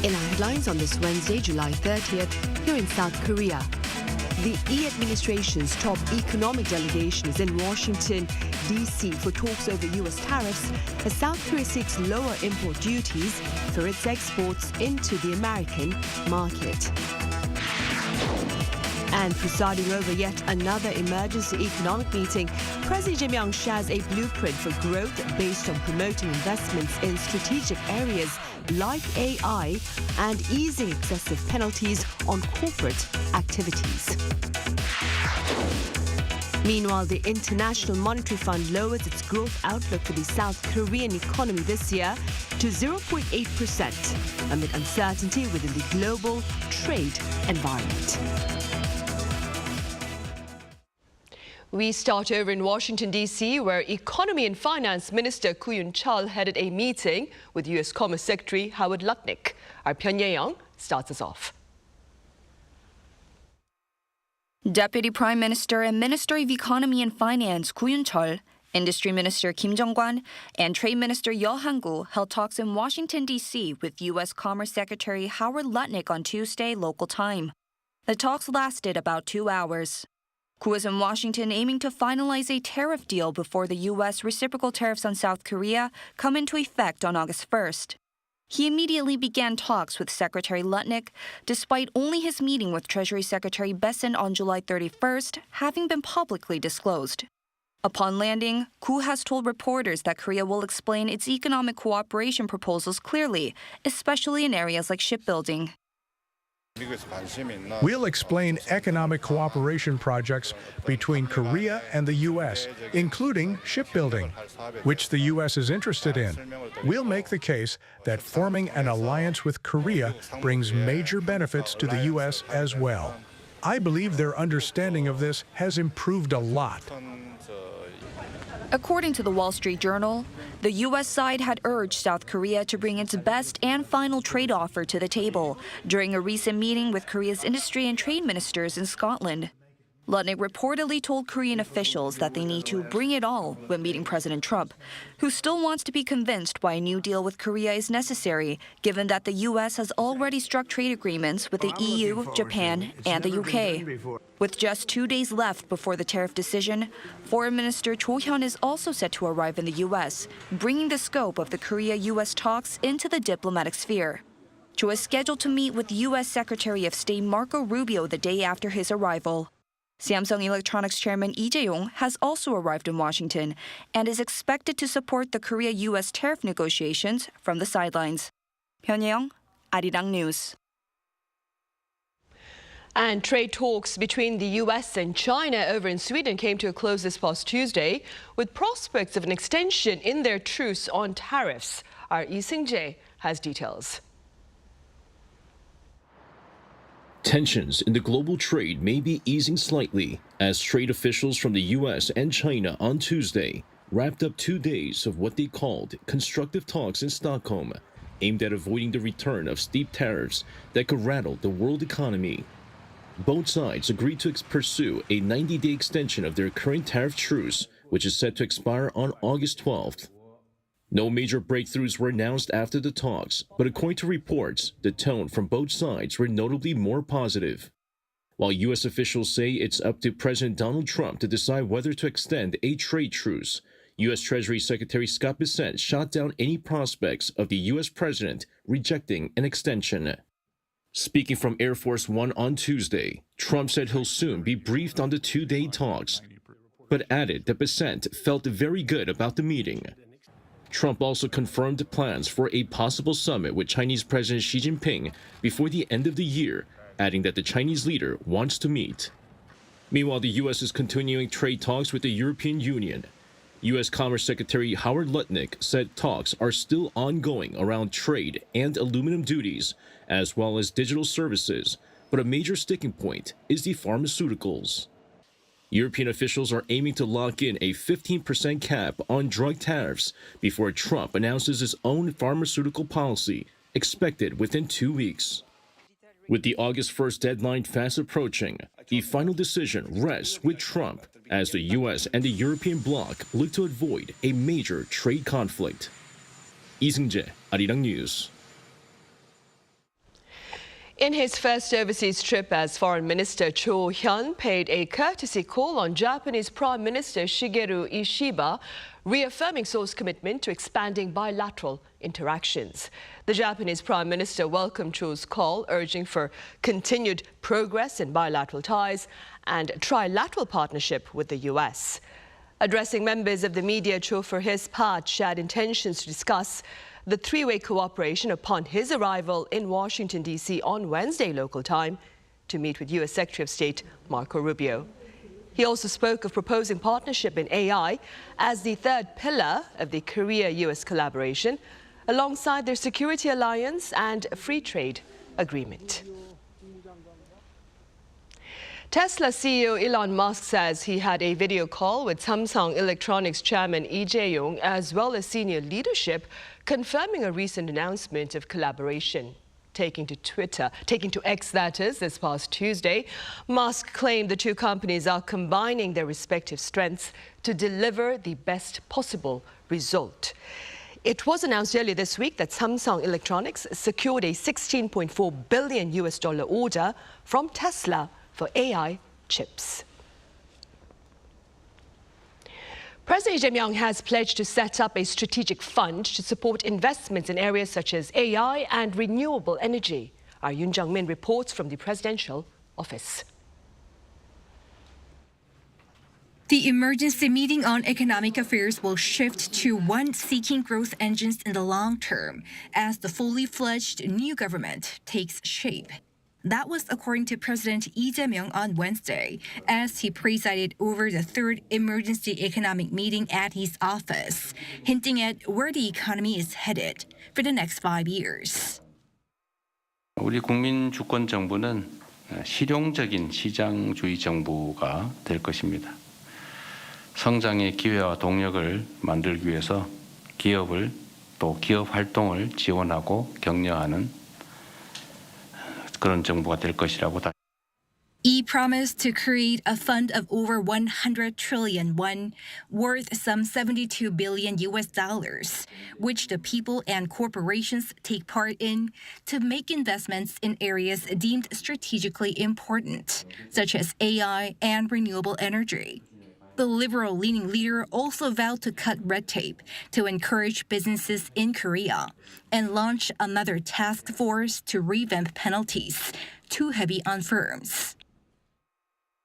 In our headlines on this Wednesday, July 30th, here in South Korea, the administration's top economic delegation is in Washington, D.C. for talks over U.S. tariffs as South Korea seeks lower import duties for its exports into the American market. And presiding over yet another emergency economic meeting, President Lee Jae-myung shares a blueprint for growth based on promoting investments in strategic areas like AI and easing excessive penalties on corporate activities. Meanwhile, the International Monetary Fund lowers its growth outlook for the South Korean economy this year to 0.8% amid uncertainty within the global trade environment. We start over in Washington, D.C., where Economy and Finance Minister Koo Yun-cheol headed a meeting with U.S. Commerce Secretary Howard Lutnick. Our Pyun Ye-young starts us off. Deputy Prime Minister and Minister of Economy and Finance Koo Yun-cheol, Industry Minister Kim Jong-kwan, and Trade Minister Yeo Han-gu held talks in Washington, D.C. with U.S. Commerce Secretary Howard Lutnick on Tuesday local time. The talks lasted about 2 hours. Koo is in Washington aiming to finalize a tariff deal before the U.S. reciprocal tariffs on South Korea come into effect on August 1st. He immediately began talks with Secretary Lutnick, despite only his meeting with Treasury Secretary Besant on July 31st having been publicly disclosed. Upon landing, Koo has told reporters that Korea will explain its economic cooperation proposals clearly, especially in areas like shipbuilding. We'll explain economic cooperation projects between Korea and the U.S., including shipbuilding, which the U.S. is interested in. We'll make the case that forming an alliance with Korea brings major benefits to the U.S. as well. I believe their understanding of this has improved a lot. According to the Wall Street Journal, the U.S. side had urged South Korea to bring its best and final trade offer to the table during a recent meeting with Korea's industry and trade ministers in Scotland. Lutnick reportedly told Korean officials that they need to bring it all when meeting President Trump, who still wants to be convinced why a new deal with Korea is necessary, given that the U.S. has already struck trade agreements with the EU, Japan, and the U.K. With just 2 days left before the tariff decision, Foreign Minister Cho Hyun is also set to arrive in the U.S., bringing the scope of the Korea-U.S. talks into the diplomatic sphere. Cho is scheduled to meet with U.S. Secretary of State Marco Rubio the day after his arrival. Samsung Electronics Chairman Lee Jae-yong has also arrived in Washington and is expected to support the Korea-U.S. tariff negotiations from the sidelines. Pyun Ye-young, Arirang News. And trade talks between the U.S. and China over in Sweden came to a close this past Tuesday, with prospects of an extension in their truce on tariffs. Our Lee Seung-jae has details. Tensions in the global trade may be easing slightly as trade officials from the U.S. and China on Tuesday wrapped up 2 days of what they called constructive talks in Stockholm, aimed at avoiding the return of steep tariffs that could rattle the world economy. Both sides agreed to pursue a 90-day extension of their current tariff truce, which is set to expire on August 12th. No major breakthroughs were announced after the talks, but according to reports, the tone from both sides were notably more positive. While U.S. officials say it's up to President Donald Trump to decide whether to extend a trade truce, U.S. Treasury Secretary Scott Bessent shot down any prospects of the U.S. president rejecting an extension. Speaking from Air Force One on Tuesday, Trump said he'll soon be briefed on the 2-day talks, but added that Bessent felt very good about the meeting. Trump also confirmed plans for a possible summit with Chinese President Xi Jinping before the end of the year, adding that the Chinese leader wants to meet. Meanwhile, the U.S. is continuing trade talks with the European Union. U.S. Commerce Secretary Howard Lutnick said talks are still ongoing around trade and aluminum duties, as well as digital services, but a major sticking point is the pharmaceuticals. European officials are aiming to lock in a 15% cap on drug tariffs before Trump announces his own pharmaceutical policy, expected within 2 weeks. With the August 1st deadline fast approaching, the final decision rests with Trump as the U.S. and the European bloc look to avoid a major trade conflict. Lee Seung-jae, Arirang News. In his first overseas trip as Foreign Minister, Koo Yun-cheol paid a courtesy call on Japanese Prime Minister Shigeru Ishiba, reaffirming Seoul's commitment to expanding bilateral interactions. The Japanese Prime Minister welcomed Cho's call, urging for continued progress in bilateral ties and trilateral partnership with the U.S. Addressing members of the media, Cho, for his part, shared intentions to discuss the three-way cooperation upon his arrival in Washington, D.C. on Wednesday local time to meet with U.S. Secretary of State Marco Rubio. He also spoke of proposing partnership in AI as the third pillar of the Korea-U.S. collaboration, alongside their security alliance and free trade agreement. Tesla CEO Elon Musk says he had a video call with Samsung Electronics chairman Lee Jae-yong as well as senior leadership, confirming a recent announcement of collaboration. Taking to X, that is, this past Tuesday, Musk claimed the two companies are combining their respective strengths to deliver the best possible result. It was announced earlier this week that Samsung Electronics secured a $16.4 billion order from Tesla for AI chips. President Lee Jae-myung has pledged to set up a strategic fund to support investments in areas such as AI and renewable energy. Our Yoon Jung-min reports from the presidential office. The emergency meeting on economic affairs will shift to one seeking growth engines in the long term as the fully fledged new government takes shape. That was according to President Lee Jae-myung on Wednesday, as he presided over the third emergency economic meeting at his office, hinting at where the economy is headed for the next 5 years. 우리 국민 주권 정부는 실용적인 시장주의 정부가 될 것입니다. 성장의 기회와 동력을 만들기 위해서 기업을 또 기업 활동을 지원하고 격려하는 그런 정부가 될 것이라고. He promised to create a fund of over 100 trillion won, worth some $72 billion, which the people and corporations take part in to make investments in areas deemed strategically important, such as AI and renewable energy. The liberal-leaning leader also vowed to cut red tape to encourage businesses in Korea and launch another task force to revamp penalties too heavy on firms.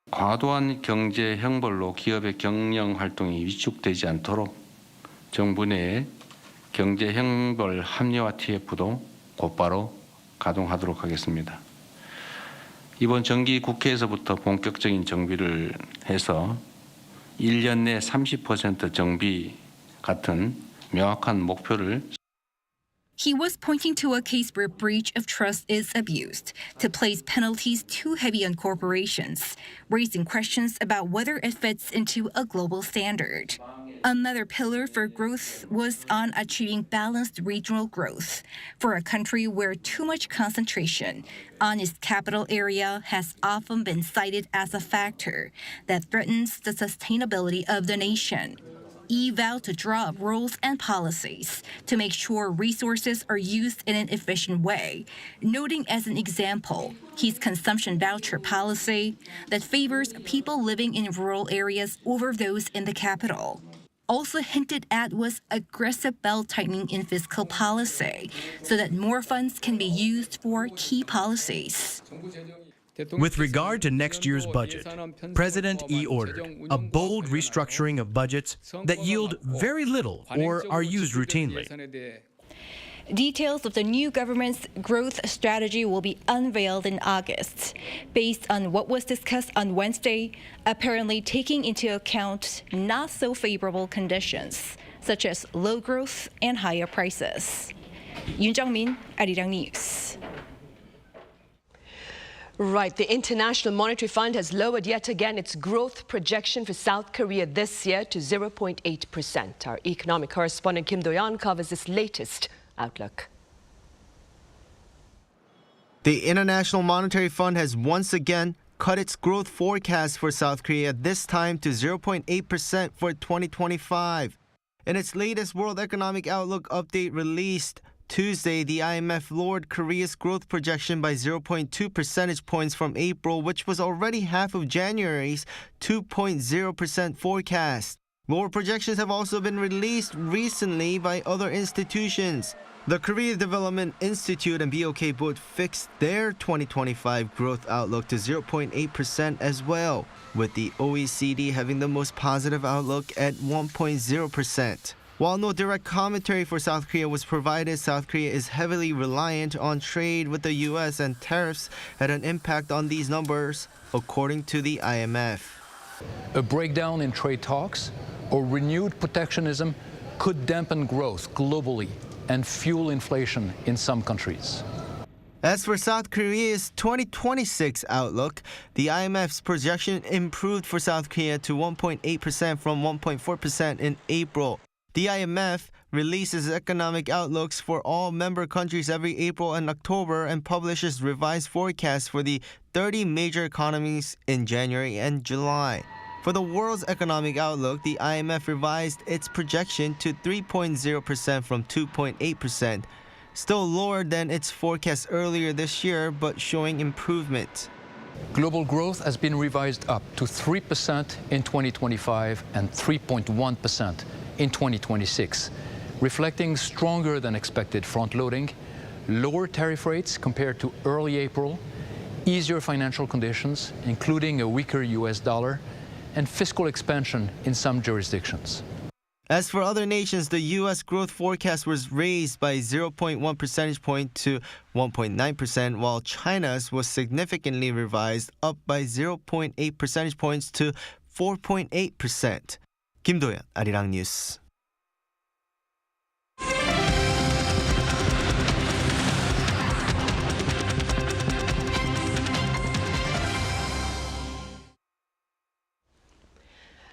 과도한 경제 형벌로 기업의 경영 활동이 위축되지 않도록 정부 내에 경제 형벌 합리화 TF도 곧바로 가동하도록 하겠습니다. 이번 정기 국회에서부터 본격적인 정비를 해서 1년 내 30% 정비 같은 명확한 목표를. He was pointing to a case where breach of trust is abused to place penalties too heavy on corporations, raising questions about whether it fits into a global standard. Another pillar for growth was on achieving balanced regional growth for a country where too much concentration on its capital area has often been cited as a factor that threatens the sustainability of the nation. He vowed to draw up rules and policies to make sure resources are used in an efficient way, noting as an example his consumption voucher policy that favors people living in rural areas over those in the capital. Also hinted at was aggressive belt-tightening in fiscal policy so that more funds can be used for key policies. With regard to next year's budget, President Lee ordered a bold restructuring of budgets that yield very little or are used routinely. Details of the new government's growth strategy will be unveiled in August, based on what was discussed on Wednesday, apparently taking into account not so favorable conditions, such as low growth and higher prices. Yoon Jung-min, Arirang News. Right. The International Monetary Fund has lowered yet again its growth projection for South Korea this year to 0.8%. Our economic correspondent Kim Do-yeon covers this latest outlook. The International Monetary Fund has once again cut its growth forecast for South Korea, this time to 0.8% for 2025. In its latest World Economic Outlook update released Tuesday, the IMF lowered Korea's growth projection by 0.2 percentage points from April, which was already half of January's 2.0% forecast. Lower projections have also been released recently by other institutions. The Korea Development Institute and BOK both fixed their 2025 growth outlook to 0.8% as well, with the OECD having the most positive outlook at 1.0%. While no direct commentary for South Korea was provided, South Korea is heavily reliant on trade with the U.S. and tariffs had an impact on these numbers, according to the IMF. A breakdown in trade talks or renewed protectionism could dampen growth globally and fuel inflation in some countries. As for South Korea's 2026 outlook, the IMF's projection improved for South Korea to 1.8% from 1.4% in April. The IMF releases economic outlooks for all member countries every April and October and publishes revised forecasts for the 30 major economies in January and July. For the world's economic outlook, the IMF revised its projection to 3.0% from 2.8%, still lower than its forecast earlier this year, but showing improvement. Global growth has been revised up to 3% in 2025 and 3.1% in 2026, reflecting stronger than expected front-loading, lower tariff rates compared to early April, easier financial conditions, including a weaker US dollar, and fiscal expansion in some jurisdictions. As for other nations, the U.S. growth forecast was raised by 0.1 percentage point to 1.9%, while China's was significantly revised up by 0.8 percentage points to 4.8%. 김도연, Arirang News.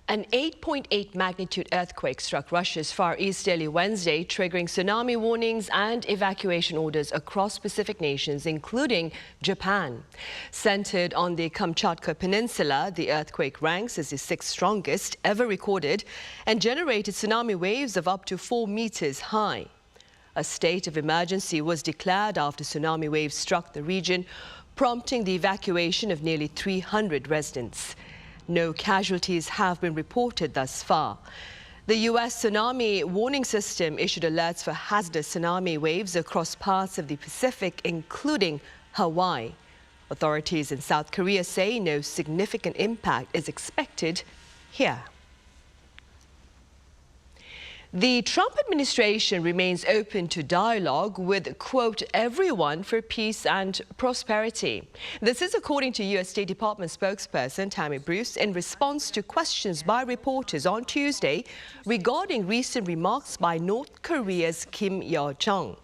An 8.8 magnitude earthquake struck Russia's Far East early Wednesday, triggering tsunami warnings and evacuation orders across Pacific nations, including Japan. Centered on the Kamchatka Peninsula, the earthquake ranks as the sixth strongest ever recorded and generated tsunami waves of up to 4 meters high. A state of emergency was declared after tsunami waves struck the region, prompting the evacuation of nearly 300 residents. No casualties have been reported thus far. The U.S. tsunami warning system issued alerts for hazardous tsunami waves across parts of the Pacific, including Hawaii. Authorities in South Korea say no significant impact is expected here. The Trump administration remains open to dialogue with, quote, everyone for peace and prosperity. This is according to U.S. State Department spokesperson Tammy Bruce in response to questions by reporters on Tuesday regarding recent remarks by North Korea's Kim Yo-jong.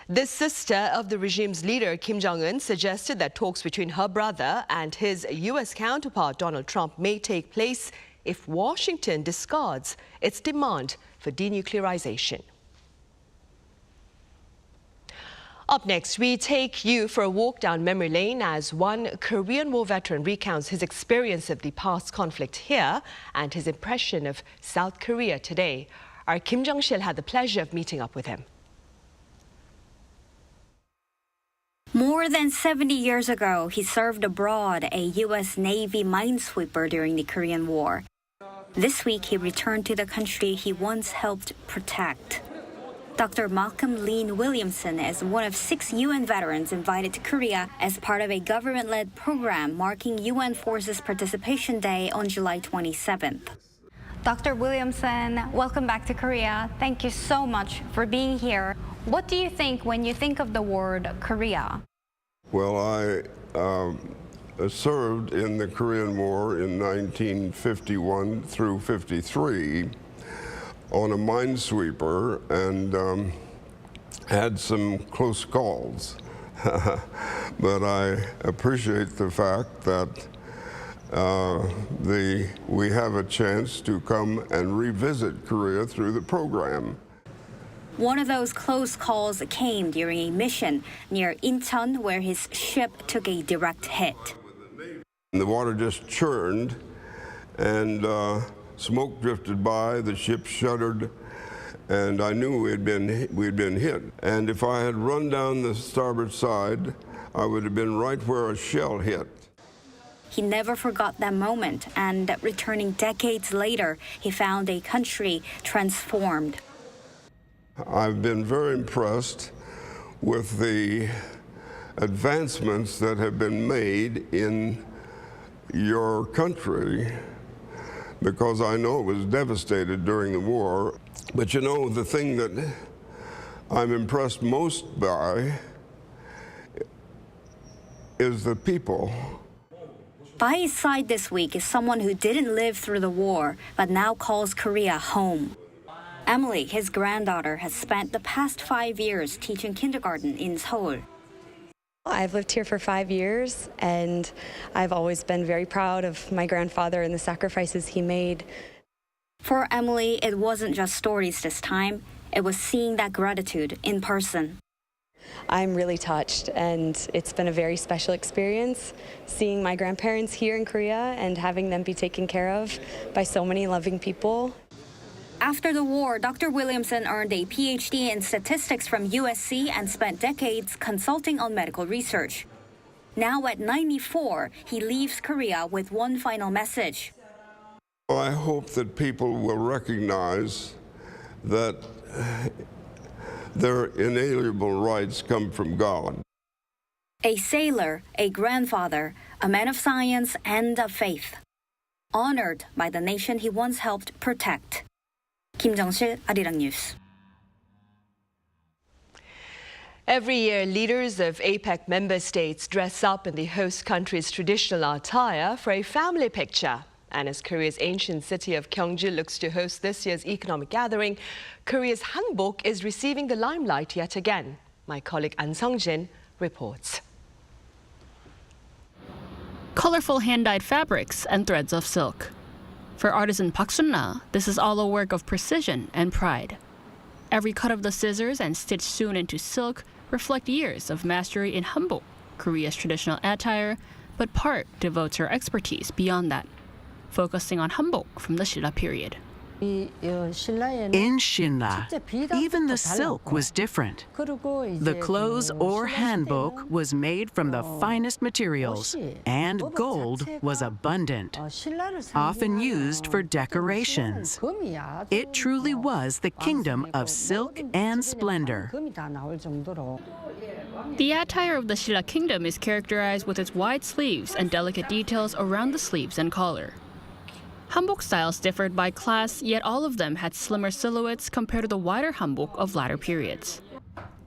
The sister of the regime's leader, Kim Jong-un, suggested that talks between her brother and his U.S. counterpart, Donald Trump, may take place if Washington discards its demand for denuclearization. Up next, we take you for a walk down memory lane as one Korean War veteran recounts his experience of the past conflict here and his impression of South Korea today. Our Kim Jong-sil had the pleasure of meeting up with him. More than 70 years ago, he served abroad, a U.S. Navy minesweeper during the Korean War. This week, he returned to the country he once helped protect. Dr. Malcolm Lean Williamson is one of 6 UN veterans invited to Korea as part of a government-led program marking UN Forces Participation Day on July 27th. Dr. Williamson, welcome back to Korea. Thank you so much for being here. What do you think when you think of the word Korea? Well, I served in the Korean War in 1951 through 53 on a minesweeper and had some close calls. But I appreciate the fact that we have a chance to come and revisit Korea through the program. One of those close calls came during a mission near Incheon, where his ship took a direct hit. The water just churned and smoke drifted by, the ship shuddered, and I knew we'd been hit. And if I had run down the starboard side, I would have been right where a shell hit. He never forgot that moment, and returning decades later, he found a country transformed. I've been very impressed with the advancements that have been made in your country, because I know it was devastated during the war. But you know, the thing that I'm impressed most by is the people. By his side this week is someone who didn't live through the war, but now calls Korea home. Emily, his granddaughter, has spent the past 5 years teaching kindergarten in Seoul. I've lived here for 5 years, and I've always been very proud of my grandfather and the sacrifices he made. For Emily, it wasn't just stories this time. It was seeing that gratitude in person. I'm really touched, and it's been a very special experience seeing my grandparents here in Korea and having them be taken care of by so many loving people. After the war, Dr. Williamson earned a PhD in statistics from USC and spent decades consulting on medical research. Now at 94, he leaves Korea with one final message. I hope that people will recognize that their inalienable rights come from God. A sailor, a grandfather, a man of science and of faith. Honored by the nation he once helped protect. Kim Jung-sil, Arirang News. Every year, leaders of APEC member states dress up in the host country's traditional attire for a family picture. And as Korea's ancient city of Gyeongju looks to host this year's economic gathering, Korea's hanbok is receiving the limelight yet again. My colleague An Sung-jin reports. Colorful hand-dyed fabrics and threads of silk. For artisan Park Sun-na, this is all a work of precision and pride. Every cut of the scissors and stitch sewn into silk reflect years of mastery in hanbok, Korea's traditional attire, but Park devotes her expertise beyond that, focusing on hanbok from the Shilla period. In Shinla, even the silk was different. The clothes or hanbok was made from the finest materials, and gold was abundant, often used for decorations. It truly was the kingdom of silk and splendor. The attire of the Shilla kingdom is characterized with its wide sleeves and delicate details around the sleeves and collar. Hanbok styles differed by class, yet all of them had slimmer silhouettes compared to the wider hanbok of latter periods.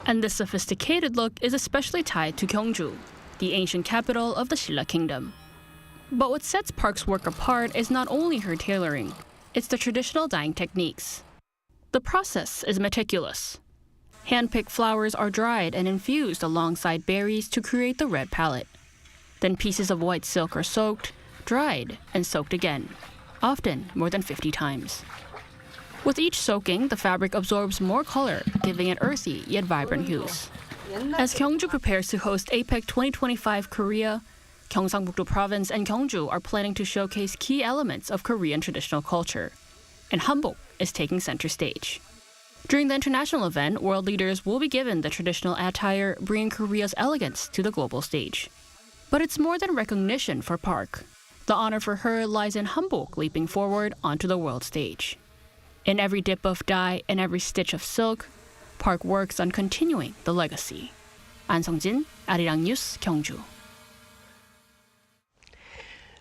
And this sophisticated look is especially tied to Gyeongju, the ancient capital of the Shilla kingdom. But what sets Park's work apart is not only her tailoring, it's the traditional dyeing techniques. The process is meticulous. Hand-picked flowers are dried and infused alongside berries to create the red palette. Then pieces of white silk are soaked, dried, and soaked again, often more than 50 times. With each soaking, the fabric absorbs more color, giving it earthy yet vibrant hues. As Gyeongju prepares to host APEC 2025 Korea, Gyeongsangbuk-do Province and Gyeongju are planning to showcase key elements of Korean traditional culture, and hanbok is taking center stage. During the international event, world leaders will be given the traditional attire, bringing Korea's elegance to the global stage. But it's more than recognition for Park. The honor for her lies in hanbok leaping forward onto the world stage. In every dip of dye and every stitch of silk, Park works on continuing the legacy. An Sung-jin, Arirang News, Gyeongju.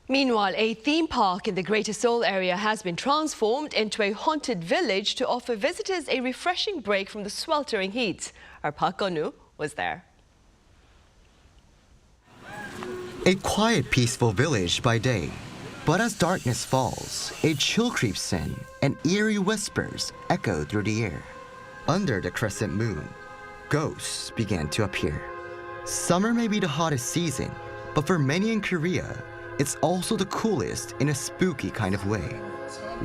Meanwhile, a theme park in the Greater Seoul area has been transformed into a haunted village to offer visitors a refreshing break from the sweltering heat. Our Park Gun-woo was there. A quiet, peaceful village by day. But as darkness falls, a chill creeps in and eerie whispers echo through the air. Under the crescent moon, ghosts began to appear. Summer may be the hottest season, but for many in Korea, it's also the coolest in a spooky kind of way.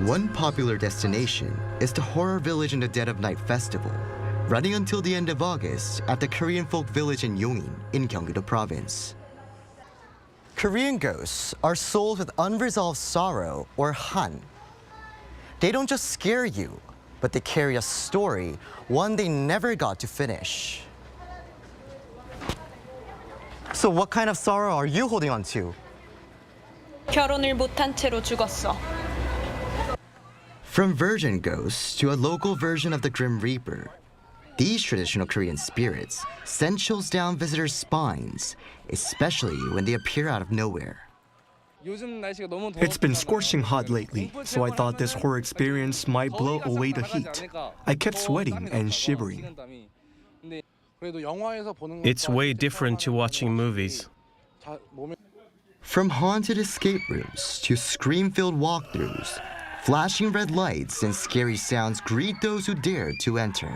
One popular destination is the Horror Village in the Dead of Night Festival, running until the end of August at the Korean folk village in Yongin in Gyeonggi-do Province. Korean ghosts are souls with unresolved sorrow, or han. They don't just scare you, but they carry a story, one they never got to finish. So what kind of sorrow are you holding on to? 결혼을 못한 채로 죽었어. From virgin ghosts to a local version of the Grim Reaper, these traditional Korean spirits send chills down visitors' spines, especially when they appear out of nowhere. It's been scorching hot lately, so I thought this horror experience might blow away the heat. I kept sweating and shivering. It's way different to watching movies. From haunted escape rooms to scream-filled walkthroughs, flashing red lights and scary sounds greet those who dare to enter.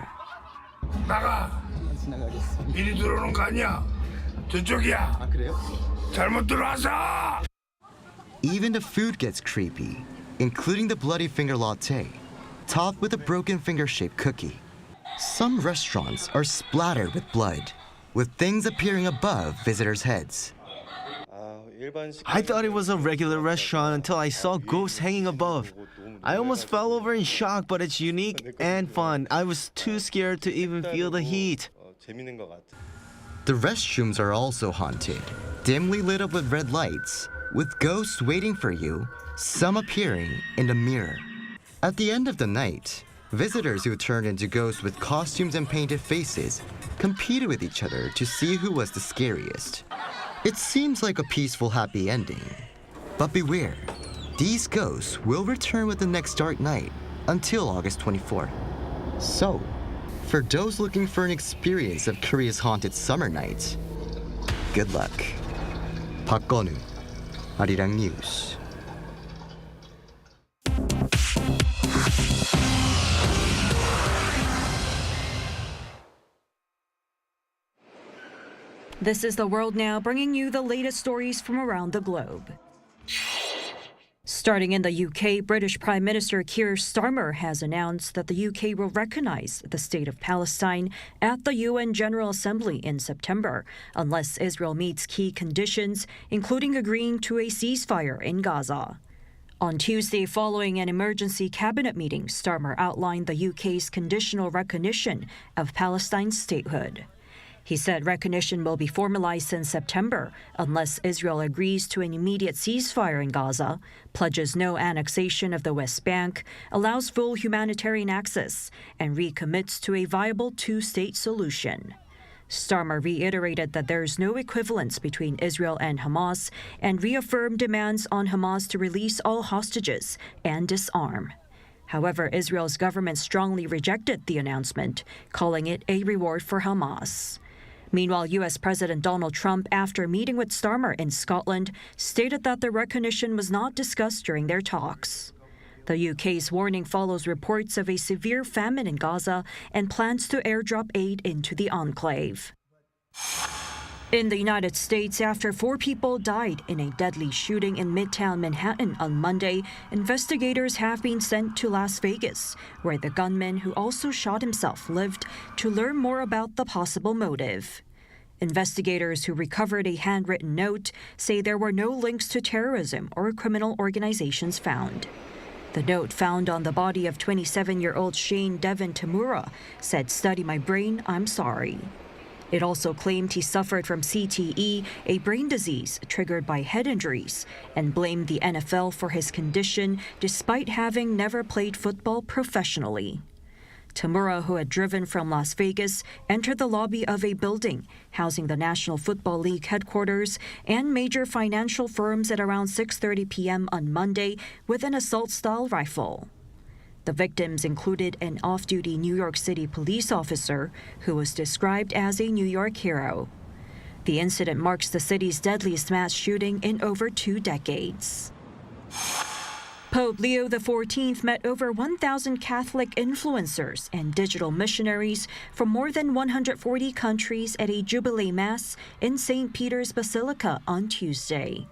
나가. 이리 들어오는 거 아니야. 저쪽이야. 그래요? 잘못 들어왔어. Even the food gets creepy, including the bloody finger latte, topped with a broken finger-shaped cookie. Some restaurants are splattered with blood, with things appearing above visitors' heads. I thought it was a regular restaurant until I saw ghosts hanging above. I almost fell over in shock, but it's unique and fun. I was too scared to even feel the heat. The restrooms are also haunted, dimly lit up with red lights, with ghosts waiting for you, some appearing in the mirror. At the end of the night, visitors who turned into ghosts with costumes and painted faces competed with each other to see who was the scariest. It seems like a peaceful, happy ending. But beware, these ghosts will return with the next dark night until August 24th. So, for those looking for an experience of Korea's haunted summer nights, good luck. 박건우, Arirang News. This is The World Now, bringing you the latest stories from around the globe. Starting in the UK, British Prime Minister Keir Starmer has announced that the UK will recognize the state of Palestine at the UN General Assembly in September, unless Israel meets key conditions, including agreeing to a ceasefire in Gaza. On Tuesday, following an emergency cabinet meeting, Starmer outlined the UK's conditional recognition of Palestine's statehood. He said recognition will be formalized in September unless Israel agrees to an immediate ceasefire in Gaza, pledges no annexation of the West Bank, allows full humanitarian access, and recommits to a viable two-state solution. Starmer reiterated that there is no equivalence between Israel and Hamas and reaffirmed demands on Hamas to release all hostages and disarm. However, Israel's government strongly rejected the announcement, calling it a reward for Hamas. Meanwhile, U.S. President Donald Trump, after meeting with Starmer in Scotland, stated that the recognition was not discussed during their talks. The UK's warning follows reports of a severe famine in Gaza and plans to airdrop aid into the enclave. In the United States, after 4 people died in a deadly shooting in Midtown Manhattan on Monday, investigators have been sent to Las Vegas, where the gunman who also shot himself lived, to learn more about the possible motive. Investigators who recovered a handwritten note say there were no links to terrorism or criminal organizations found. The note found on the body of 27-year-old Shane Devin Tamura said, "Study my brain, I'm sorry." It also claimed he suffered from CTE, a brain disease triggered by head injuries, and blamed the NFL for his condition despite having never played football professionally. Tamura, who had driven from Las Vegas, entered the lobby of a building housing the National Football League headquarters and major financial firms at around 6:30 p.m. on Monday with an assault-style rifle. The victims included an off-duty New York City police officer who was described as a New York hero. The incident marks the city's deadliest mass shooting in over 2 decades. Pope Leo XIV met over 1,000 Catholic influencers and digital missionaries from more than 140 countries at a Jubilee Mass in St. Peter's Basilica on Tuesday.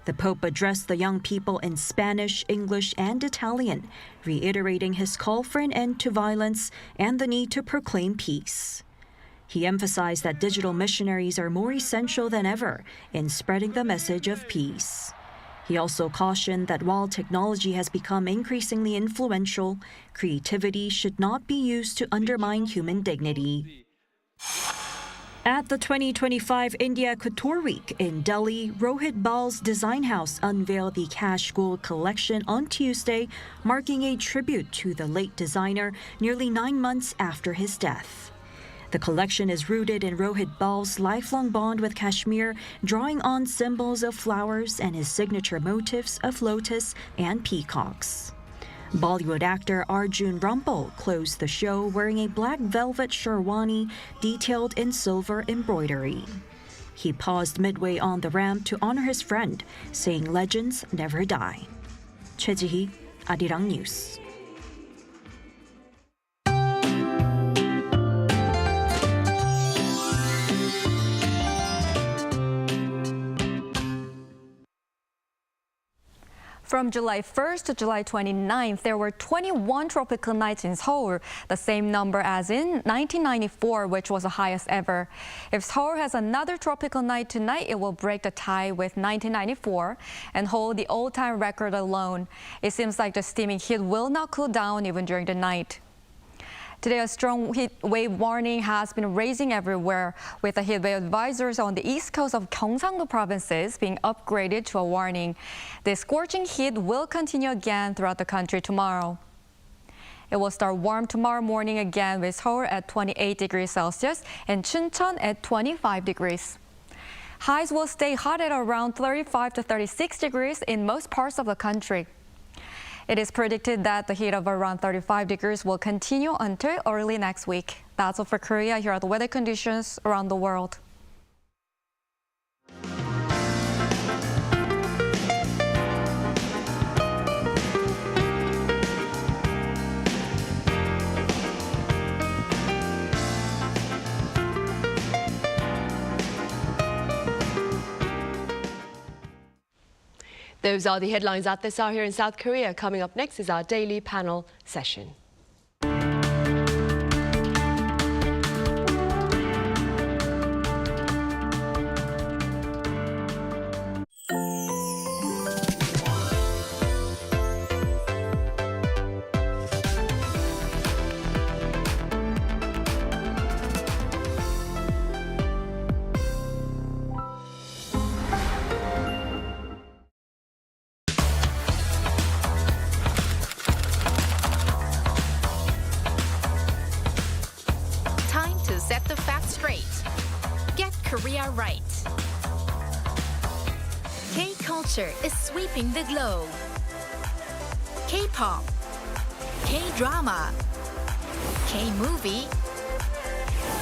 The Pope addressed the young people in Spanish, English, and Italian, reiterating his call for an end to violence and the need to proclaim peace. He emphasized that digital missionaries are more essential than ever in spreading the message of peace. He also cautioned that while technology has become increasingly influential, creativity should not be used to undermine human dignity. At the 2025 India Couture Week in Delhi, Rohit Bal's design house unveiled the Cash Gold collection on Tuesday, marking a tribute to the late designer nearly 9 months after his death. The collection is rooted in Rohit Bal's lifelong bond with Kashmir, drawing on symbols of flowers and his signature motifs of lotus and peacocks. Bollywood actor Arjun Rampal closed the show wearing a black velvet sherwani detailed in silver embroidery. He paused midway on the ramp to honor his friend, saying legends never die. Choi Ji-hee, Arirang News. From July 1st to July 29th, there were 21 tropical nights in Seoul, the same number as in 1994, which was the highest ever. If Seoul has another tropical night tonight, it will break the tie with 1994 and hold the all-time record alone. It seems like the steaming heat will not cool down even during the night. Today, a strong heat wave warning has been raising everywhere, with the heat wave advisories on the east coast of Gyeongsang-do provinces being upgraded to a warning. The scorching heat will continue again throughout the country tomorrow. It will start warm tomorrow morning again, with Seoul at 28 degrees Celsius and Chuncheon at 25 degrees. Highs will stay hot at around 35 to 36 degrees in most parts of the country. It is predicted that the heat of around 35 degrees will continue until early next week. That's all for Korea. Here are the weather conditions around the world. Those are the headlines at this hour here in South Korea. Coming up next is our daily panel session. Set the facts straight. Get Korea right. K-culture is sweeping the globe. K-pop, K-drama, K-movie,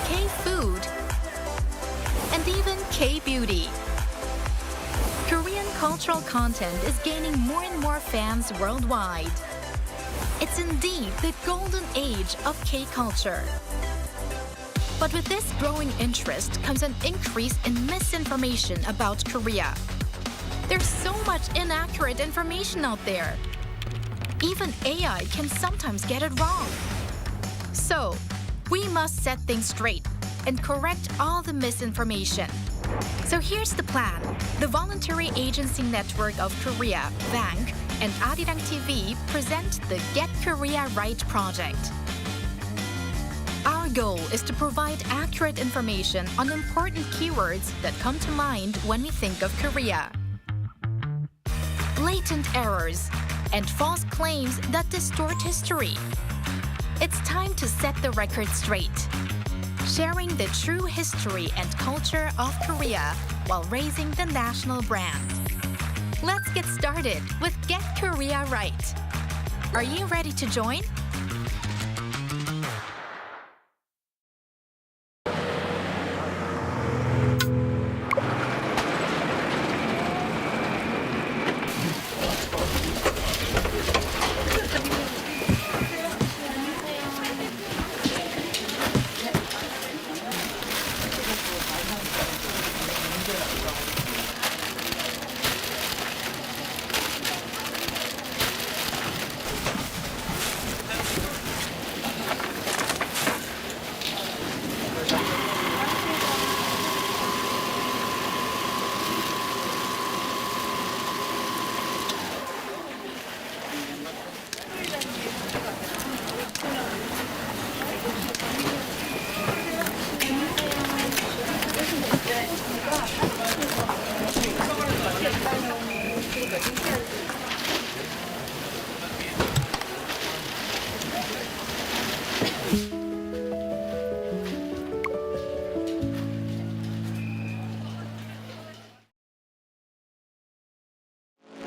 K-food, and even K-beauty. Korean cultural content is gaining more and more fans worldwide. It's indeed the golden age of K-culture. But with this growing interest comes an increase in misinformation about Korea. There's so much inaccurate information out there. Even AI can sometimes get it wrong. So, we must set things straight and correct all the misinformation. So here's the plan. The Voluntary Agency Network of Korea, Bank, and Arirang TV present the Get Korea Right project. Our goal is to provide accurate information on important keywords that come to mind when we think of Korea. Blatant errors and false claims that distort history. It's time to set the record straight, sharing the true history and culture of Korea while raising the national brand. Let's get started with Get Korea Right. Are you ready to join?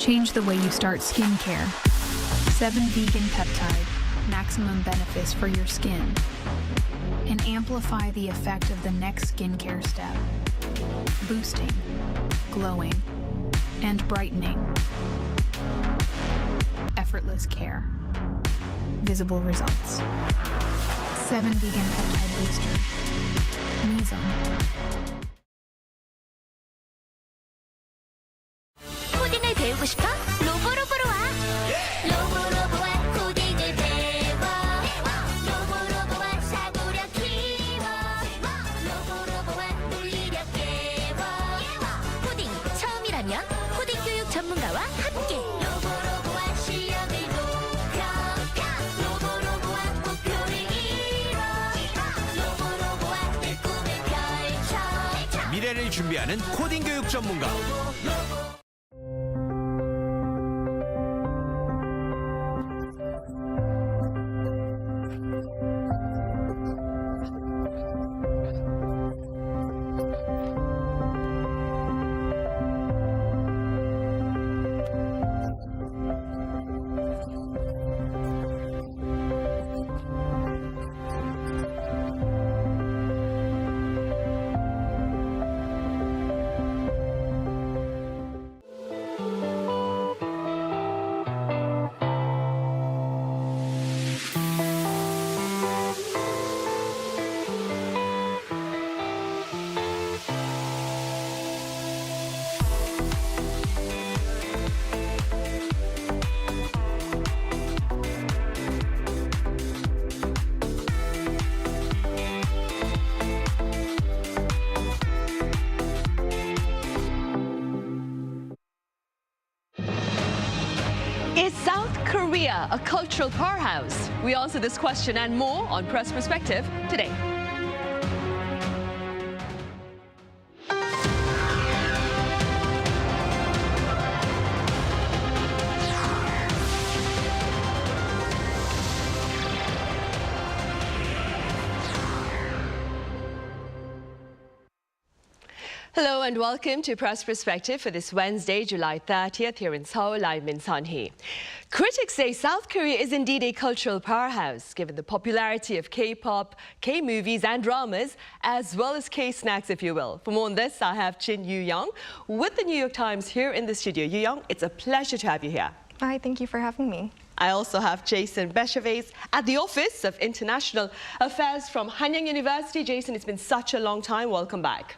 Change the way you start skincare. 7 vegan peptide, maximum benefits for your skin. And amplify the effect of the next skincare step. Boosting, glowing, and brightening. Effortless care. Visible results. 7 vegan peptide booster. Mizon. 코딩을 배우고 싶어? 로보로보로 와. 로보로보와 코딩을 배워. 로보로보와 사고력 키워. 로보로보와 물리력 깨워. 코딩 처음이라면 코딩 교육 전문가와 함께. 로보로보와 실력을 높여. 로보로보와 목표를 이뤄. 로보로보와 내 꿈을 펼쳐. 미래를 준비하는 코딩 교육 전문가. Is South Korea a cultural powerhouse? We answer this question and more on Press Perspective today. Hello and welcome to Press Perspective for this Wednesday, July 30th here in Seoul. I'm Min Sun-hee. Critics say South Korea is indeed a cultural powerhouse, given the popularity of K-pop, K-movies and dramas, as well as K-snacks, if you will. For more on this, I have Chin Yu-young with the New York Times here in the studio. Yu-young, it's a pleasure to have you here. Hi, thank you for having me. I also have Jason Besheves at the Office of International Affairs from Hanyang University. Jason, it's been such a long time. Welcome back.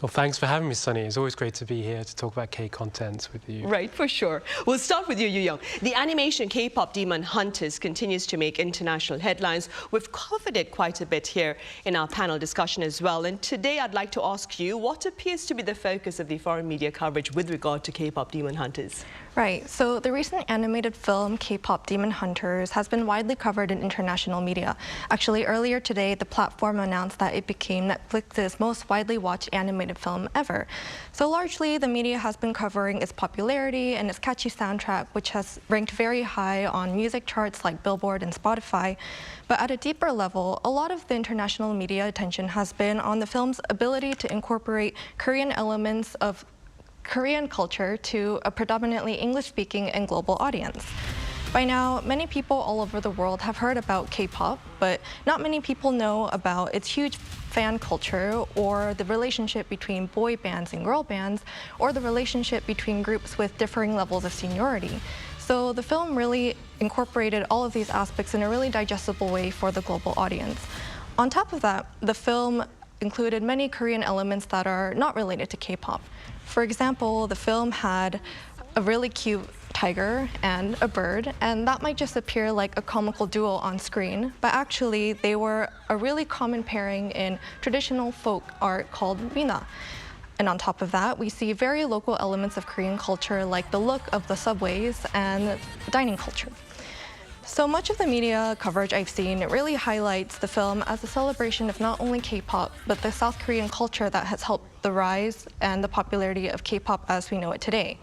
Well, thanks for having me, Sunny. It's always great to be here to talk about K-content with you. Right, for sure. We'll start with you, Yu-young. The animation K-pop Demon Hunters continues to make international headlines. We've covered it quite a bit here in our panel discussion as well. And today I'd like to ask you what appears to be the focus of the foreign media coverage with regard to K-pop Demon Hunters. Right, so the recent animated film K-pop Demon Hunters has been widely covered in international media. Actually, earlier today, the platform announced that it became Netflix's most widely watched animated film ever. So largely, the media has been covering its popularity and its catchy soundtrack, which has ranked very high on music charts like Billboard and Spotify. But at a deeper level, a lot of the international media attention has been on the film's ability to incorporate Korean elements of Korean culture to a predominantly English-speaking and global audience. By now, many people all over the world have heard about K-pop, but not many people know about its huge fan culture or the relationship between boy bands and girl bands, or the relationship between groups with differing levels of seniority. So the film really incorporated all of these aspects in a really digestible way for the global audience. On top of that, the film included many Korean elements that are not related to K-pop. For example, the film had a really cute tiger and a bird, and that might just appear like a comical duo on screen, but actually they were a really common pairing in traditional folk art called mina. And on top of that, we see very local elements of Korean culture like the look of the subways and dining culture. So much of the media coverage I've seen, it really highlights the film as a celebration of not only K-pop, but the South Korean culture that has helped the rise and the popularity of K-pop as we know it today.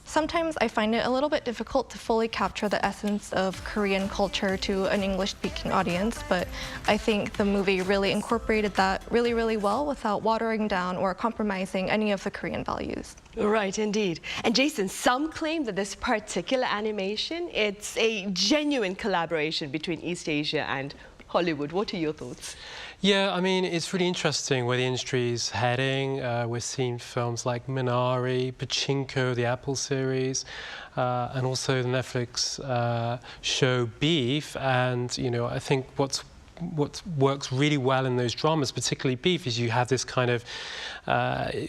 Sometimes I find it a little bit difficult to fully capture the essence of Korean culture to an English-speaking audience, but I think the movie really incorporated that really well without watering down or compromising any of the Korean values. Right, indeed. And Jason, some claim that this particular animation, it's a genuine collaboration between East Asia and Hollywood. What are your thoughts? Yeah, I mean, it's really interesting where the industry is heading. We're seeing films like Minari, Pachinko, the Apple series, and also the Netflix show Beef. And, you know, I think what works really well in those dramas, particularly Beef, is you have this kind of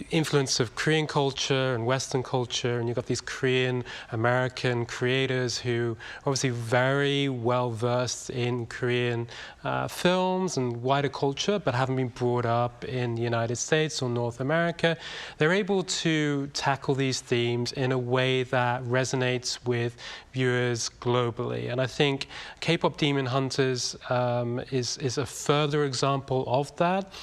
influence of Korean culture and Western culture, and you've got these Korean American creators who are obviously very well versed in Korean films and wider culture, but haven't been brought up in the United States or North America. They're able to tackle these themes in a way that resonates with viewers globally. And I think K-pop Demon Hunters is a further example of that.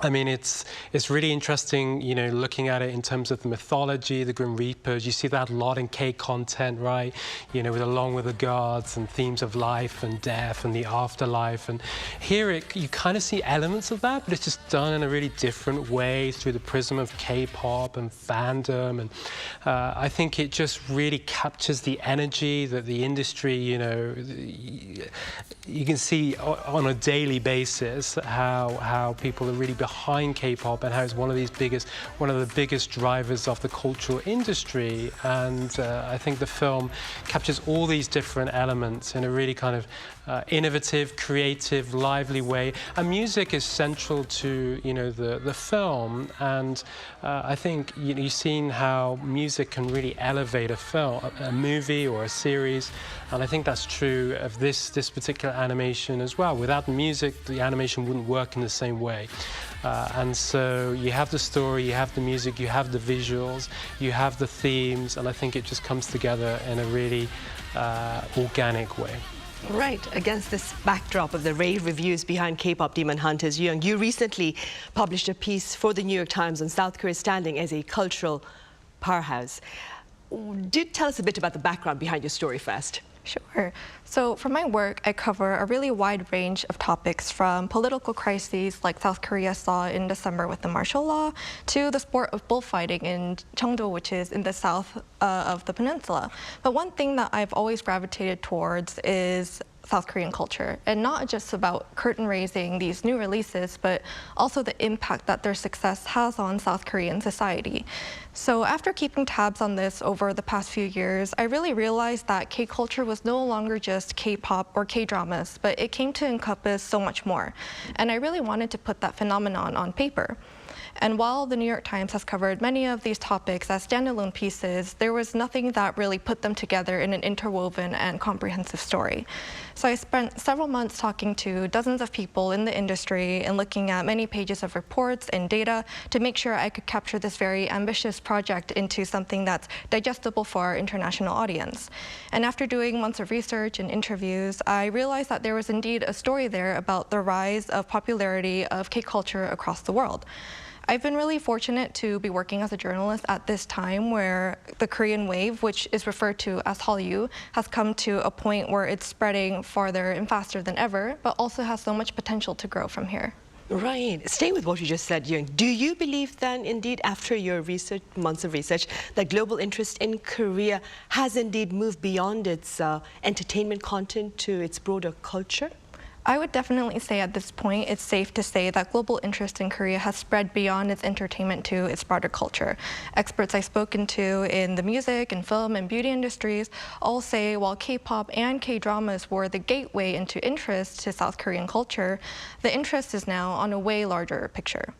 I mean, it's really interesting, you know, looking at it in terms of the mythology, the Grim Reapers. You see that a lot in K content, right? You know, along with the gods and themes of life and death and the afterlife. And here you kind of see elements of that, but it's just done in a really different way through the prism of K-pop and fandom. And I think it just really captures the energy that the industry, you know, you can see on a daily basis how people are really behind K-pop and how it's one of the biggest drivers of the cultural industry. And I think the film captures all these different elements in a really kind of innovative, creative, lively way. And music is central to, you know, the film. And I think you've seen how music can really elevate a film, a movie or a series. And I think that's true of this particular animation as well. Without music, the animation wouldn't work in the same way. And so you have the story, you have the music, you have the visuals, you have the themes, and I think it just comes together in a really organic way. Right, against this backdrop of the rave reviews behind K-pop Demon Hunters, Young, you recently published a piece for the New York Times on South Korea's standing as a cultural powerhouse. Do tell us a bit about the background behind your story first. Sure. So for my work, I cover a really wide range of topics, from political crises like South Korea saw in December with the martial law, to the sport of bullfighting in Cheongdo, which is in the south of the peninsula. But one thing that I've always gravitated towards is South Korean culture, and not just about curtain raising these new releases, but also the impact that their success has on South Korean society. So after keeping tabs on this over the past few years, I really realized that K-culture was no longer just K-pop or K-dramas, but it came to encompass so much more. And I really wanted to put that phenomenon on paper. And while the New York Times has covered many of these topics as standalone pieces, there was nothing that really put them together in an interwoven and comprehensive story. So I spent several months talking to dozens of people in the industry and looking at many pages of reports and data to make sure I could capture this very ambitious project into something that's digestible for our international audience. And after doing months of research and interviews, I realized that there was indeed a story there about the rise of popularity of K-culture across the world. I've been really fortunate to be working as a journalist at this time where the Korean wave, which is referred to as Hallyu, has come to a point where it's spreading farther and faster than ever, but also has so much potential to grow from here. Right. Staying with what you just said, Young, do you believe then, indeed, after your research, months of research, that global interest in Korea has indeed moved beyond its entertainment content to its broader culture? I would definitely say at this point it's safe to say that global interest in Korea has spread beyond its entertainment to its broader culture. Experts I've spoken to in the music and film and beauty industries all say while K-pop and K-dramas were the gateway into interest to South Korean culture, the interest is now on a way larger picture.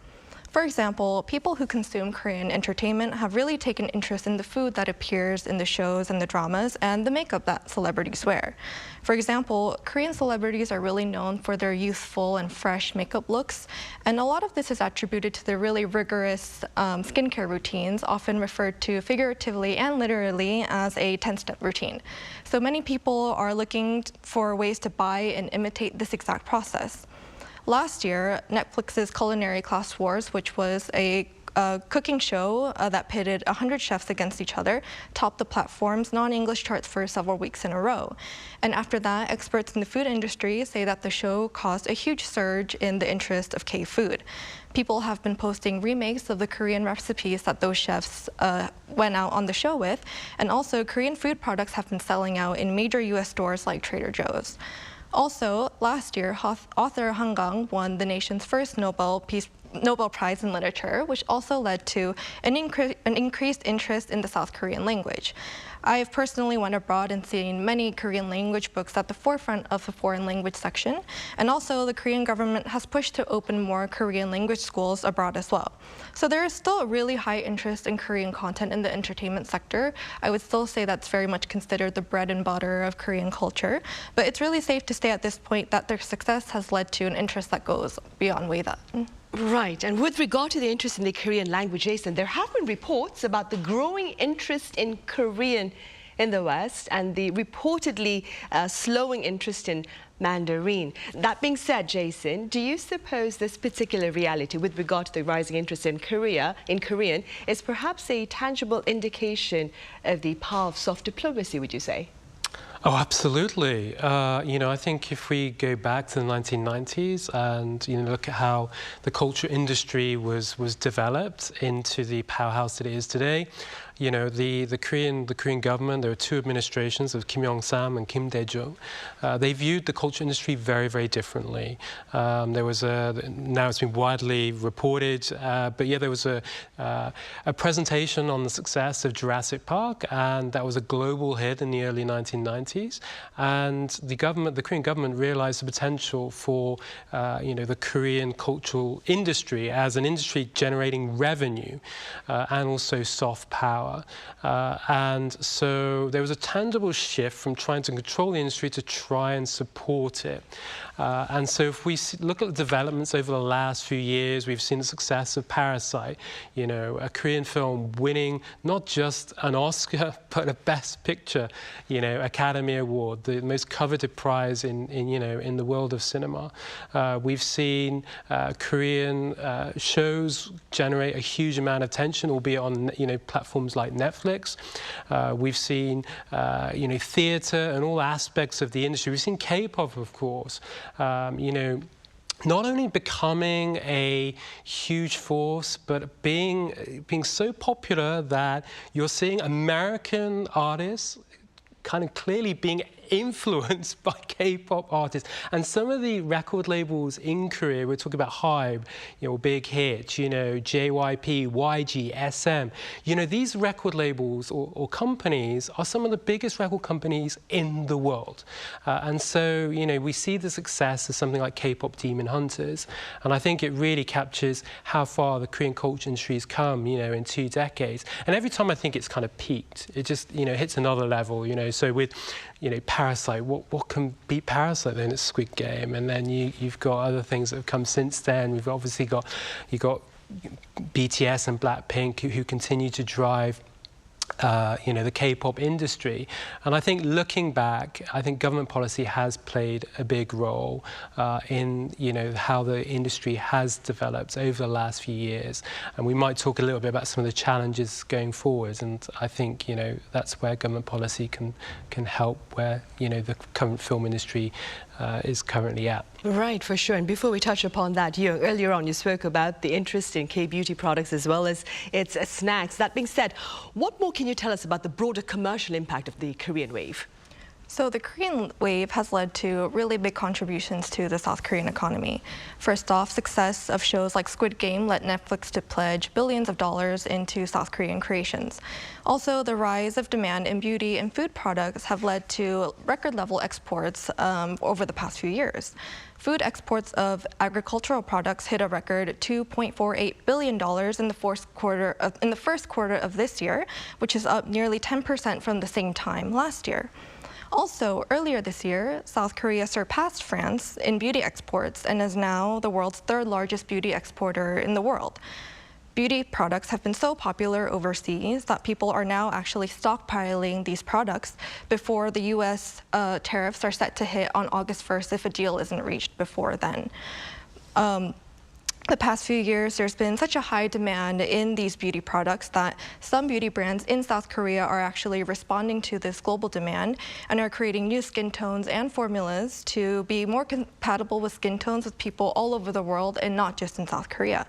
For example, people who consume Korean entertainment have really taken interest in the food that appears in the shows and the dramas and the makeup that celebrities wear. For example, Korean celebrities are really known for their youthful and fresh makeup looks, and a lot of this is attributed to their really rigorous skincare routines, often referred to figuratively and literally as a 10-step routine. So many people are looking for ways to buy and imitate this exact process. Last year, Netflix's Culinary Class Wars, which was a cooking show that pitted 100 chefs against each other topped the platform's non-English charts for several weeks in a row. And after that, experts in the food industry say that the show caused a huge surge in the interest of K-food. People have been posting remakes of the Korean recipes that those chefs went out on the show with, and also Korean food products have been selling out in major U.S. stores like Trader Joe's. Also, last year, author Han Gang won the nation's first Nobel Prize in Literature, which also led to an increased interest in the South Korean language. I have personally went abroad and seen many Korean language books at the forefront of the foreign language section, and also the Korean government has pushed to open more Korean language schools abroad as well. So there is still a really high interest in Korean content in the entertainment sector. I would still say that's very much considered the bread and butter of Korean culture, but it's really safe to say at this point that their success has led to an interest that goes beyond way that. Right, and with regard to the interest in the Korean language, Jason, there have been reports about the growing interest in Korean in the West and the reportedly slowing interest in Mandarin. That being said, Jason, do you suppose this particular reality with regard to the rising interest in Korean is perhaps a tangible indication of the power of soft diplomacy, would you say? Oh, absolutely. I think if we go back to the 1990s and look at how the culture industry was developed into the powerhouse that it is today, the Korean government, there were two administrations of Kim Yong-sam and Kim Dae-jung. They viewed the culture industry very, very differently. There was now it's been widely reported, but yeah, there was a presentation on the success of Jurassic Park, and that was a global hit in the early 1990s. And the Korean government realized the potential for, the Korean cultural industry as an industry generating revenue and also soft power. And so there was a tangible shift from trying to control the industry to try and support it. And so if we look at the developments over the last few years, we've seen the success of Parasite, a Korean film winning not just an Oscar, but a Best Picture, Academy Award, the most coveted prize in the world of cinema. We've seen Korean shows generate a huge amount of attention, albeit on platforms like Netflix. We've seen theatre and all aspects of the industry. We've seen K-pop, of course. Not only becoming a huge force, but being so popular that you're seeing American artists kind of clearly being influenced by K-pop artists. And some of the record labels in Korea, we're talking about Hybe, Big Hit, JYP, YG, SM. These record labels or companies are some of the biggest record companies in the world. And so, we see the success of something like K-pop Demon Hunters. And I think it really captures how far the Korean culture industry has come, in 2 decades. And every time I think it's kind of peaked, it just, hits another level, So with, Parasite, what can beat Parasite then? It's Squid Game, and then you've got other things that have come since then. We've obviously got BTS and Blackpink who continue to drive the K-pop industry. And I think looking back, I think government policy has played a big role in, how the industry has developed over the last few years. And we might talk a little bit about some of the challenges going forward. And I think, that's where government policy can help, where, the current film industry is currently at. Right, for sure. And before we touch upon that, earlier on you spoke about the interest in K-beauty products as well as its snacks. That being said, what more can you tell us about the broader commercial impact of the Korean wave? So the Korean wave has led to really big contributions to the South Korean economy. First off, success of shows like Squid Game led Netflix to pledge billions of dollars into South Korean creations. Also, the rise of demand in beauty and food products have led to record-level exports over the past few years. Food exports of agricultural products hit a record $2.48 billion in the first quarter of this year, which is up nearly 10% from the same time last year. Also, earlier this year, South Korea surpassed France in beauty exports and is now the world's 3rd largest beauty exporter in the world. Beauty products have been so popular overseas that people are now actually stockpiling these products before the U.S. Tariffs are set to hit on August 1st if a deal isn't reached before then. the past few years, there's been such a high demand in these beauty products that some beauty brands in South Korea are actually responding to this global demand and are creating new skin tones and formulas to be more compatible with skin tones with people all over the world and not just in South Korea.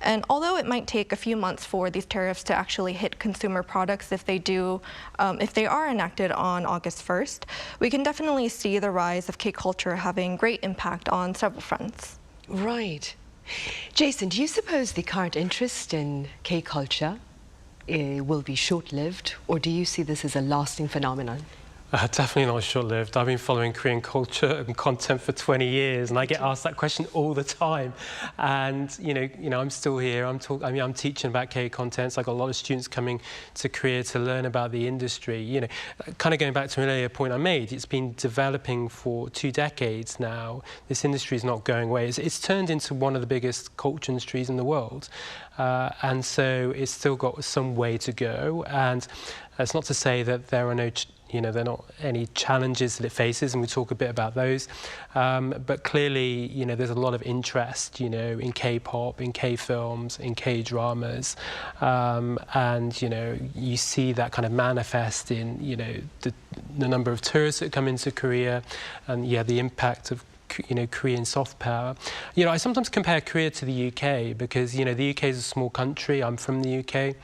And although it might take a few months for these tariffs to actually hit consumer products if they are enacted on August 1st, we can definitely see the rise of K-culture having great impact on several fronts. Right. Jason, do you suppose the current interest in K-culture will be short-lived, or do you see this as a lasting phenomenon? Definitely not short-lived. I've been following Korean culture and content for 20 years, and I get asked that question all the time. And you know, I'm still here. I'm teaching about K content. So I've got a lot of students coming to Korea to learn about the industry. You know, kind of going back to an earlier point I made, it's been developing for 2 decades now. This industry is not going away. It's turned into one of the biggest culture industries in the world, and so it's still got some way to go. And it's not to say that there are no there are not any challenges that it faces, and we talk a bit about those. But clearly, there's a lot of interest, in K-pop, in K-films, in K-dramas, and you see that kind of manifest in the number of tourists that come into Korea, and the impact of Korean soft power. I sometimes compare Korea to the UK because the UK is a small country. I'm from the UK.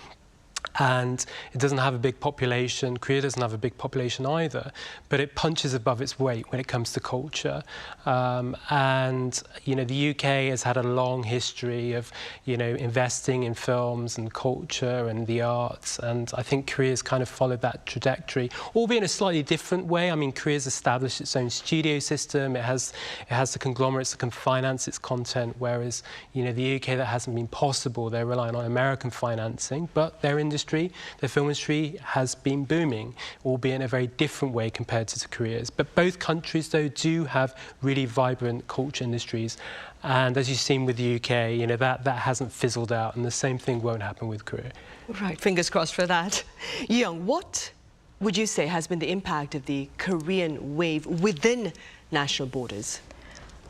And it doesn't have a big population. Korea doesn't have a big population either, but it punches above its weight when it comes to culture. And the UK has had a long history of investing in films and culture and the arts, and I think Korea's kind of followed that trajectory, albeit in a slightly different way. I mean, Korea's established its own studio system. It has the conglomerates that can finance its content, whereas the UK, that hasn't been possible. They're relying on American financing, but their film industry has been booming, albeit in a very different way compared to Korea's. But both countries, though, do have really vibrant culture industries. And as you've seen with the UK, that hasn't fizzled out, and the same thing won't happen with Korea. Right, fingers crossed for that. Young, what would you say has been the impact of the Korean wave within national borders?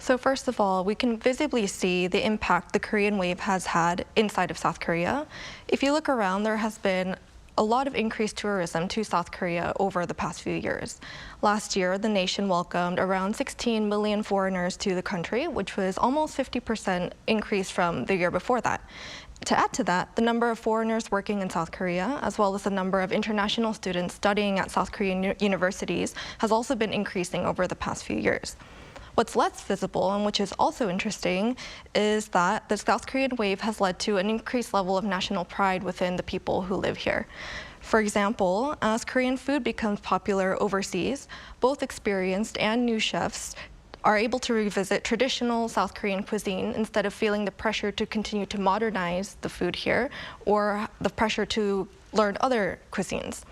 So first of all, we can visibly see the impact the Korean wave has had inside of South Korea. If you look around, there has been a lot of increased tourism to South Korea over the past few years. Last year, the nation welcomed around 16 million foreigners to the country, which was almost 50% increase from the year before that. To add to that, the number of foreigners working in South Korea, as well as the number of international students studying at South Korean universities, has also been increasing over the past few years. What's less visible, and which is also interesting, is that the South Korean wave has led to an increased level of national pride within the people who live here. For example, as Korean food becomes popular overseas, both experienced and new chefs are able to revisit traditional South Korean cuisine instead of feeling the pressure to continue to modernize the food here or the pressure to learn other cuisines.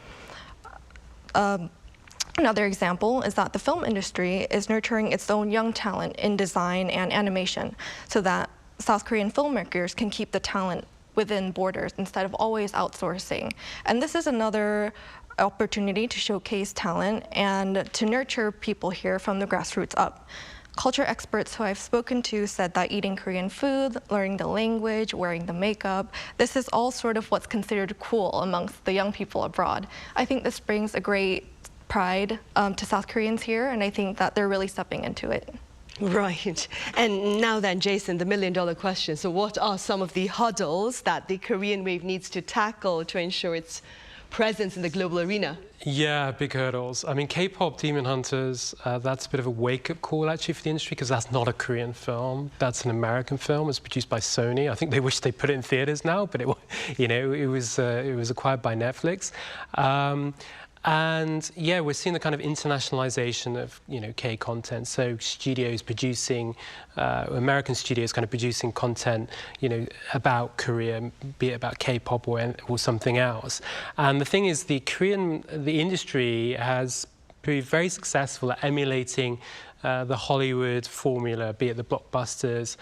Another example is that the film industry is nurturing its own young talent in design and animation so that South Korean filmmakers can keep the talent within borders instead of always outsourcing. And this is another opportunity to showcase talent and to nurture people here from the grassroots up. Culture experts who I've spoken to said that eating Korean food, learning the language, wearing the makeup, this is all sort of what's considered cool amongst the young people abroad. I think this brings a great pride to South Koreans here, and I think that they're really stepping into it. Right. And now then, Jason, the million-dollar question. So what are some of the hurdles that the Korean wave needs to tackle to ensure its presence in the global arena? Yeah, big hurdles. I mean, K-pop Demon Hunters, that's a bit of a wake-up call, actually, for the industry, because that's not a Korean film. That's an American film. It's produced by Sony. I think they wish they put it in theaters now, but it was acquired by Netflix. And yeah, we're seeing the kind of internationalization of K content. So studios producing, American studios kind of producing content, about Korea, be it about K-pop or something else. And the thing is, the industry has proved very successful at emulating the Hollywood formula, be it the blockbusters.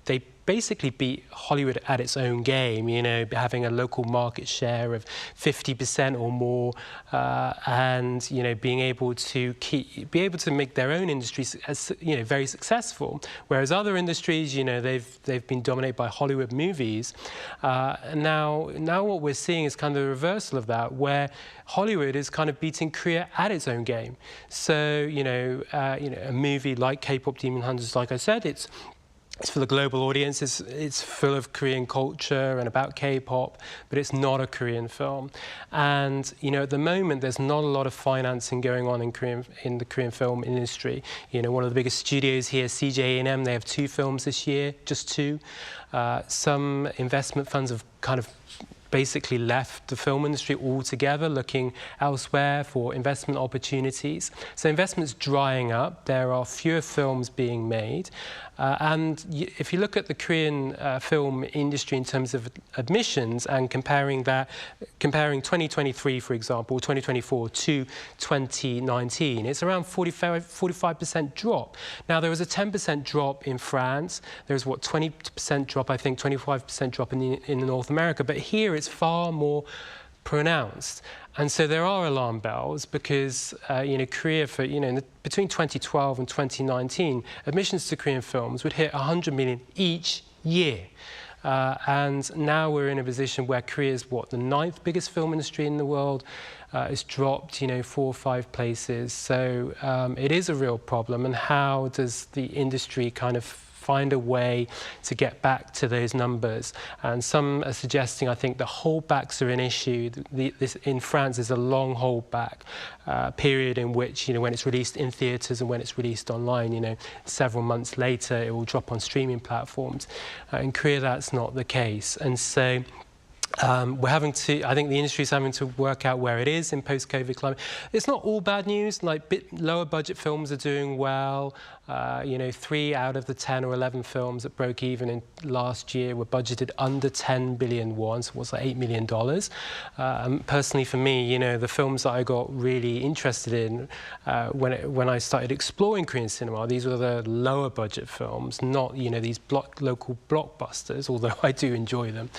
They basically beat Hollywood at its own game, you know, having a local market share of 50% or more, and, you know, being able to make their own industries, as, you know, very successful. Whereas other industries, you know, they've been dominated by Hollywood movies. Now what we're seeing is kind of the reversal of that, where Hollywood is kind of beating Korea at its own game. So, you know, a movie like K-pop Demon Hunters, like I said, it's for the global audience. It's full of Korean culture and about K-pop, but it's not a Korean film. And, you know, at the moment, there's not a lot of financing going on in the Korean film industry. You know, one of the biggest studios here, CJ&M, they have 2 films this year, just 2. Some investment funds have kind of basically left the film industry altogether, looking elsewhere for investment opportunities. So investment's drying up. There are fewer films being made. And if you look at the Korean film industry in terms of admissions and comparing 2023, for example, 2024 to 2019, it's around 45% drop. Now, there was a 10% drop in France. There's, 20% drop, I think, 25% drop in North America. But here it's far more pronounced. And so there are alarm bells because, you know, Korea, for, you know, between 2012 and 2019, admissions to Korean films would hit 100 million each year. And now we're in a position where Korea is, the 9th biggest film industry in the world. It's dropped, you know, 4 or 5 places. So it is a real problem. And how does the industry kind of find a way to get back to those numbers? And some are suggesting, I think, the holdbacks are an issue. In France, there's a long holdback period in which, you know, when it's released in theatres and when it's released online, you know, several months later, it will drop on streaming platforms. In Korea, that's not the case. And so I think the industry is having to work out where it is in post-COVID climate. It's not all bad news. Like, lower budget films are doing well. You know, 3 out of the 10 or 11 films that broke even in last year were budgeted under 10 billion won, so what's like $8 million. Personally, for me, you know, the films that I got really interested in when I started exploring Korean cinema, these were the lower budget films, not, you know, these local blockbusters, although I do enjoy them.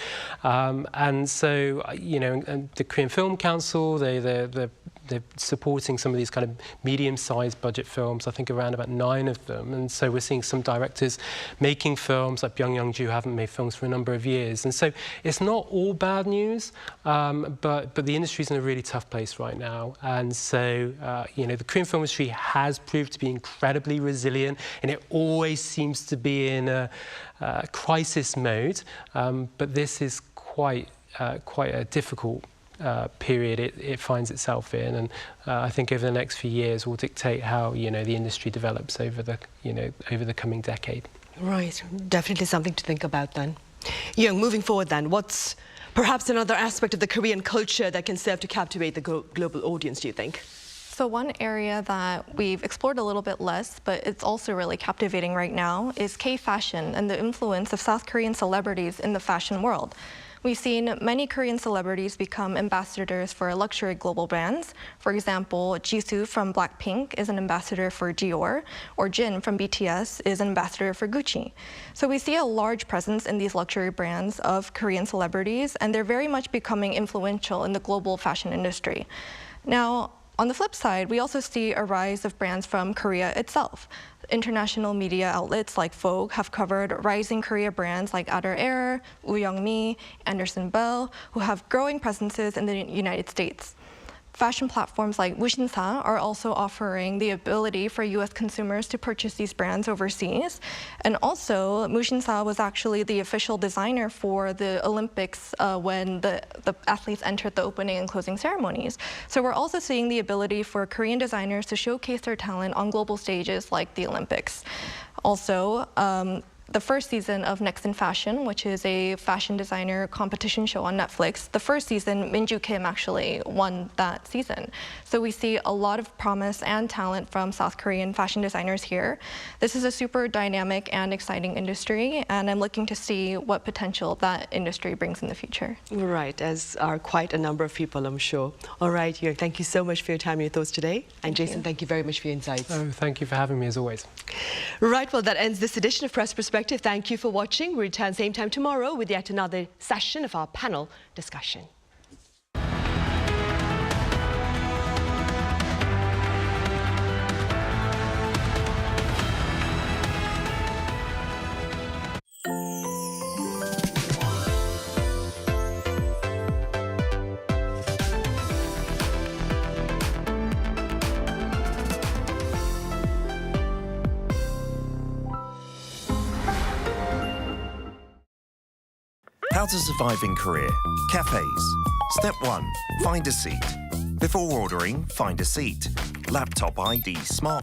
And so, you know, and the Korean Film Council, they're supporting some of these kind of medium-sized budget films, I think around about 9 of them. And so we're seeing some directors making films, like Byung Young-ju, who haven't made films for a number of years. And so it's not all bad news, but the industry's in a really tough place right now. And so, you know, the Korean film industry has proved to be incredibly resilient, and it always seems to be in a crisis mode. But this is quite a difficult period it finds itself in, and I think over the next few years will dictate how, you know, the industry develops over the coming decade. Right, definitely something to think about then. Young, moving forward then, what's perhaps another aspect of the Korean culture that can serve to captivate the global audience, do you think? So one area that we've explored a little bit less, but it's also really captivating right now, is K-fashion and the influence of South Korean celebrities in the fashion world. We've seen many Korean celebrities become ambassadors for luxury global brands. For example, Jisoo from Blackpink is an ambassador for Dior, or Jin from BTS is an ambassador for Gucci. So we see a large presence in these luxury brands of Korean celebrities, and they're very much becoming influential in the global fashion industry. Now, on the flip side, we also see a rise of brands from Korea itself. International media outlets like Vogue have covered rising Korea brands like Arirang, Woo-young-mi, Anderson Bell, who have growing presences in the United States. Fashion platforms like Mushinsa are also offering the ability for U.S. consumers to purchase these brands overseas. And also, Mushinsa was actually the official designer for the Olympics when the athletes entered the opening and closing ceremonies. So we're also seeing the ability for Korean designers to showcase their talent on global stages like the Olympics. Also, the first season of Next in Fashion, which is a fashion designer competition show on Netflix, the first season, Min-ju Kim actually won that season. So we see a lot of promise and talent from South Korean fashion designers here. This is a super dynamic and exciting industry, and I'm looking to see what potential that industry brings in the future. Right, as are quite a number of people, I'm sure. All right, Young, thank you so much for your time and your thoughts today. And Jason, thank you very much for your insights. Oh, thank you for having me, as always. Right, well, that ends this edition of Press Perspective. Perspective. Thank you for watching. We return same time tomorrow with yet another session of our panel discussion. How to survive in Korea. Cafes. Step 1. Find a seat. Before ordering, find a seat. Laptop ID smart.